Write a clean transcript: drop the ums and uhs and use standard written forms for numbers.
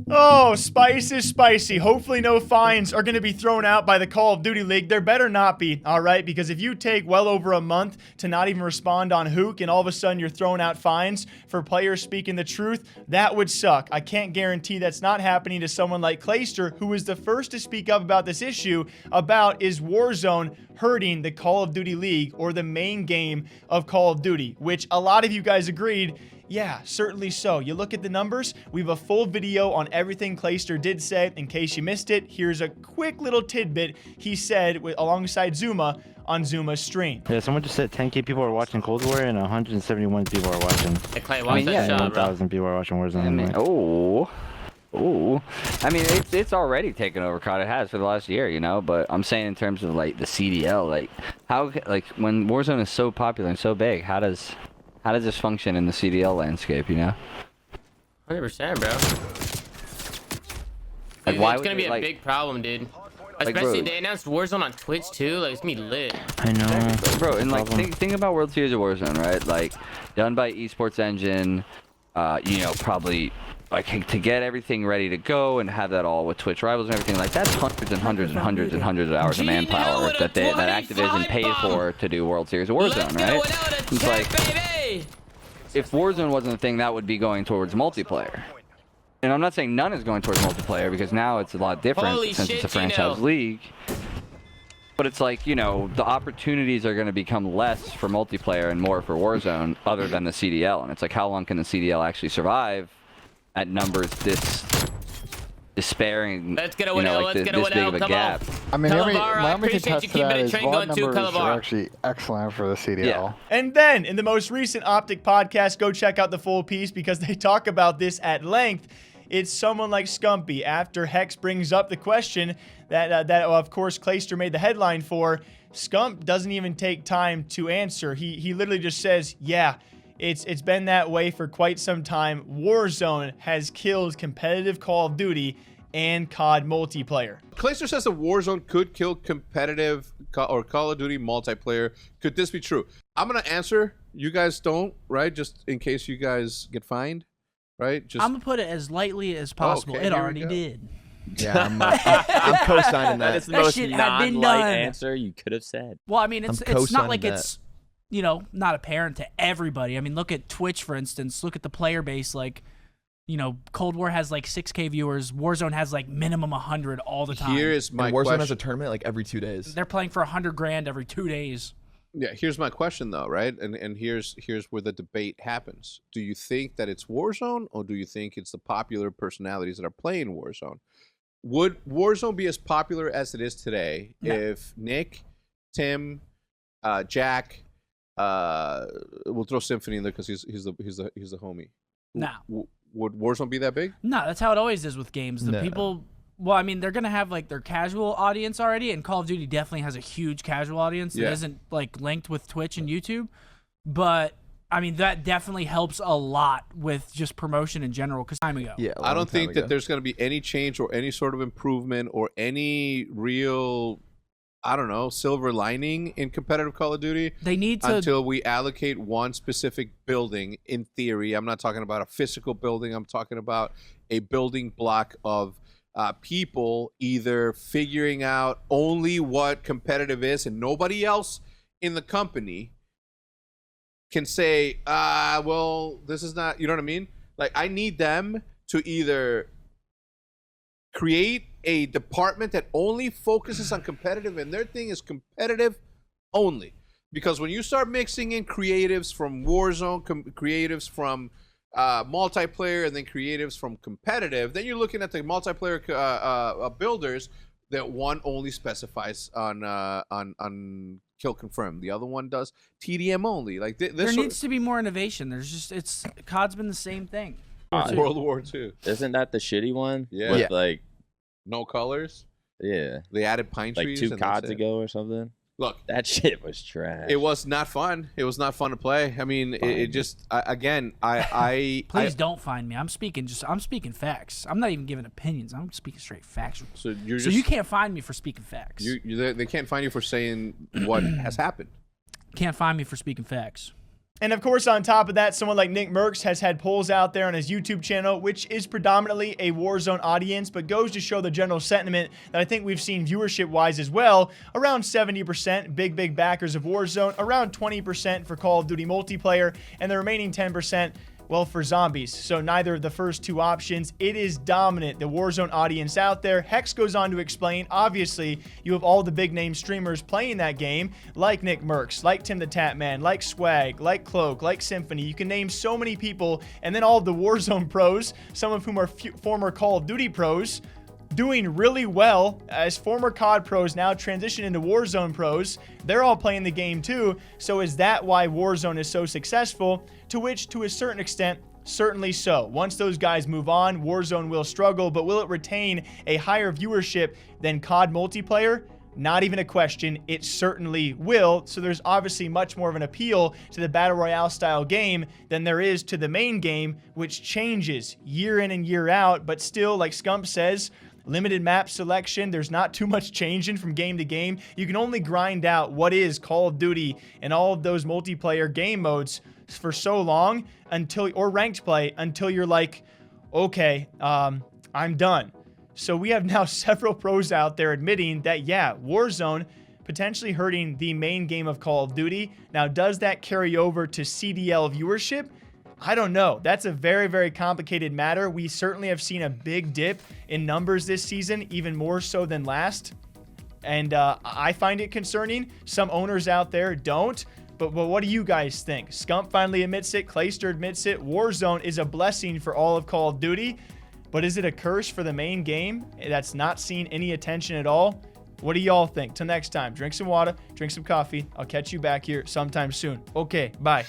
Oh, spice is spicy. Hopefully no fines are going to be thrown out by the Call of Duty League. There better not be, all right? Because if you take well over a month to not even respond on Hook and all of a sudden you're throwing out fines for players speaking the truth, that would suck. I can't guarantee that's not happening to someone like Clayster, who was the first to speak up about this issue about is Warzone hurting the Call of Duty League or the main game of Call of Duty, which a lot of you guys agreed. Yeah, certainly so. You look at the numbers, we have a full video on everything Clayster did say. In case you missed it, here's a quick little tidbit he said alongside Zuma on Zuma's stream. Yeah, someone just said 10K people are watching Cold War and 171 people are watching. Hey, Clay, watch that shot, bro. 1,000 people are watching Warzone. I mean, oh, I mean, it's already taken over COD. It has for the last year, you know. But I'm saying in terms of like the CDL, like how, like when Warzone is so popular and so big, how does this function in the CDL landscape, you know? 100%, bro. Like, Dude, why it's gonna be a like, big problem, dude. Like, Especially bro, they announced Warzone on Twitch too. Like it's gonna be lit. I know. bro, and like think about World Series of Warzone, right? Like done by Esports Engine, you know, probably like to get everything ready to go and have that all with Twitch rivals and everything. Like that's hundreds and hundreds and hundreds and hundreds of hours of manpower that Activision paid for to do World Series of Warzone, right? It's like, if Warzone wasn't a thing, that would be going towards multiplayer. And I'm not saying none is going towards multiplayer because now it's a lot different Holy since shit, it's a franchise league. But it's like, you know, the opportunities are going to become less for multiplayer and more for Warzone other than the CDL. And it's like, how long can the CDL actually survive at numbers this despairing, let's get a you know, like let's this get a big of a come gap. on. I mean, my only contest to that is VOD numbers Calabar. are actually excellent for the CDL. Yeah. And then, in the most recent OpTic podcast, go check out the full piece because they talk about this at length. It's someone like Scumpy, after Hecz brings up the question that of course, Clayster made the headline for. Scump doesn't even take time to answer. He literally just says, yeah, it's been that way for quite some time. Warzone has killed competitive Call of Duty and COD multiplayer. Clayster says that Warzone could kill competitive or Call of Duty multiplayer. Could this be true? I'm gonna answer. You guys don't, right? Just in case you guys get fined, right? Just I'm gonna put it as lightly as possible. Okay, it here we already go. did. Yeah, I'm co-signing that. That is the That most shit had been non-light done. answer you could have said. Well, I mean, it's not co-signing like that. it's, you know, not apparent to everybody. I mean, look at Twitch, for instance. Look at the player base. Like, you know, Cold War has like 6K viewers. Warzone has like minimum 100 all the time. Here is my And Warzone question. has a tournament like every 2 days. They're playing for 100 grand every 2 days. Yeah, here's my question though, right? And here's where the debate happens. Do you think that it's Warzone, or do you think it's the popular personalities that are playing Warzone? Would Warzone be as popular as it is today if Nick, Tim, Jack, we'll throw Symphony in there because he's the homie. No. Would Warzone be that big? No, that's how it always is with games. The No. people, well, I mean, they're gonna have like their casual audience already, and Call of Duty definitely has a huge casual audience that Yeah. isn't like linked with Twitch and YouTube. But I mean, that definitely helps a lot with just promotion in general. Because time ago, Yeah, I don't think that there's going to be any change or any sort of improvement or any real, I don't know, silver lining in competitive Call of Duty they need to. until we allocate one specific building. In theory, I'm not talking about a physical building. I'm talking about a building block of people either figuring out only what competitive is and nobody else in the company can say, well, this is not, you know what I mean? Like, I need them to either create a department that only focuses on competitive, and their thing is competitive only. Because when you start mixing in creatives from Warzone, creatives from multiplayer, and then creatives from competitive, then you're looking at the multiplayer builders that one only specifies on kill confirm. The other one does TDM only. Like there needs to be more innovation. There's just COD's been the same thing. World War II. Isn't that the shitty one? Yeah. With, like, No colors. yeah. They added pine Like trees. 2 and CODs that's it. ago or something. Look, That shit was trash. it was not fun. It was not fun to play. I mean, it just I Please don't find me. I'm speaking facts. I'm not even giving opinions. I'm speaking straight factual. So you're So just you can't find me for speaking facts. they can't find you for saying what has happened. Can't find me for speaking facts. And of course, on top of that, someone like Nick Merckx has had polls out there on his YouTube channel, which is predominantly a Warzone audience, but goes to show the general sentiment that I think we've seen viewership-wise as well. Around 70% big backers of Warzone, around 20% for Call of Duty multiplayer, and the remaining 10%, well, for zombies. So neither of the first two options. It is dominant, the Warzone audience out there. Hecz goes on to explain, obviously, you have all the big name streamers playing that game, like Nick Merckx, like Tim the Tatman, like Swag, like Cloak, like Symphony. You can name so many people, and then all of the Warzone pros, some of whom are former Call of Duty pros, doing really well as former COD pros now transition into Warzone pros. They're all playing the game too. So is that why Warzone is so successful? To which, to a certain extent, certainly so. Once those guys move on, Warzone will struggle, but will it retain a higher viewership than COD multiplayer? Not even a question. It certainly will. So there's obviously much more of an appeal to the Battle Royale style game than there is to the main game, which changes year in and year out. But still, like Scump says, limited map selection. There's not too much changing from game to game. You can only grind out what is Call of Duty and all of those multiplayer game modes for so long or ranked play until you're like, okay, I'm done. So we have now several pros out there admitting that, yeah, Warzone potentially hurting the main game of Call of Duty. Now, does that carry over to CDL viewership? I don't know. That's a very complicated matter. We certainly have seen a big dip in numbers this season, even more so than last. And I find it concerning. Some owners out there don't. But what do you guys think? Scump finally admits it. Clayster admits it. Warzone is a blessing for all of Call of Duty. But is it a curse for the main game that's not seen any attention at all? What do y'all think? Till next time, drink some water, drink some coffee. I'll catch you back here sometime soon. Okay, bye.